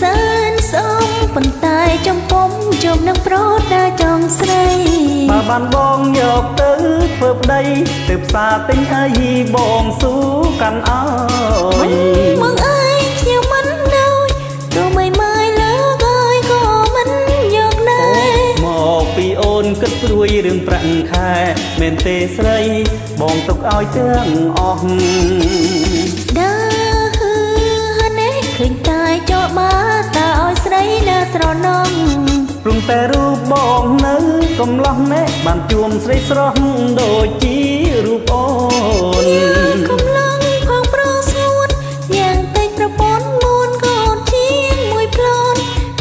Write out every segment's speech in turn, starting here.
សានសូមប៉ុន្តែចំពុំជុំនឹងប្រូតដែលចង់ស្រីបើបានបងយកទៅធ្វើប្តីទៅផ្សារទិញអីបងស៊ូកាន់អើយមកអើយខ្ញុំមិនដូចក៏មិនមើលលើកអើយក៏មិនយកដែរមកពីអូនគិតព្រួយរឿងប្រាក់ខែមែនទេស្រីបងទុកឲ្យទាំងអស់ដើរនេះឃើញតែចោលបាតើឲ្យស្រីណាស្រណងព្រមតែរូបបងនៅកំឡោះណែបានជួមស្រីស្រស់ដូចជារូបអូនកំឡុងផងប្រស្ងួតយ៉ាងតិចប្រពន្ធមួនកូនជាងមួយផ្លូន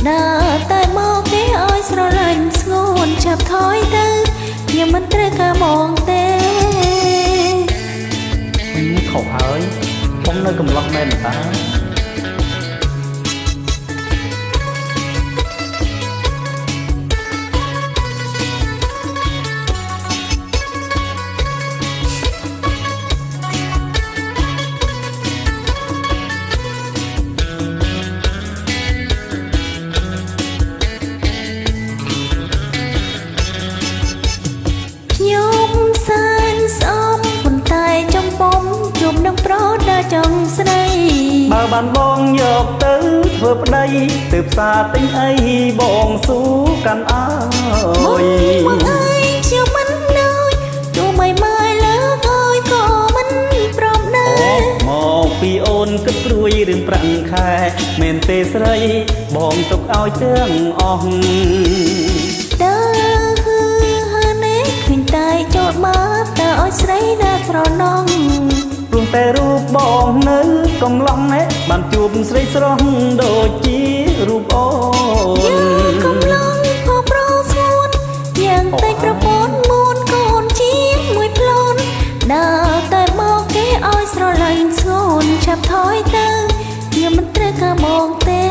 ដើរតែមកគេឲ្យស្រឡាញ់ស្ងួនចាប់ថយទៅខ្ញុំមិនត្រូវការបងទេខុសហើយខ្ញុំនៅកំឡោះមែនតាចង់ស្រីបើបានបងយកទៅធ្វើប្តីទៅផ្សារទិញអីបងស៊ូកាន់អើយមកអើយខ្ញុំមិនដូចទោះមិនមើលលើកអើយក៏មិនព្រមដែរមកពីអូនគិតព្រួយរឿងប្រាក់ខែមែនទេស្រីបងទុកឲ្យទាំងអស់ដើរនេះឃើញតែចោតមកតើឲ្យស្រីណាស្រណងព្រមតែរូបបងនៅកំឡុងណែបានជួបស្រីស្រស់ដូចជារូបអូនកំឡុងផងប្រស្ងួតយ៉ាងតិចប្រពន្ធមួនកូនជាងមួយផ្លូនដើរតែមកគេឲ្យស្រឡាញ់ស្ងួនចាប់ថយទៅខ្ញុំមិនត្រូវការបងទេ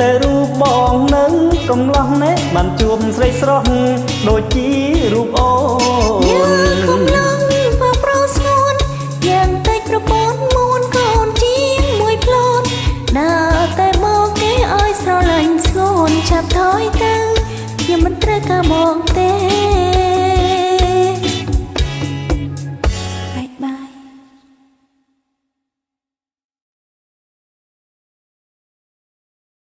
តែរូបបងនៅកំឡោះណែបានជួបស្រីស្រស់ដូចជារូបអូនកំឡុងផងប្រស្ងួនយ៉ាងតិចប្រពន្ធមួនកូនជាងមួយផ្លូនដើរតែមកគេឲ្យស្រឡាញ់ស្ងួនចាប់ថយទៅខ្ញុំមិនត្រូវការបងទេ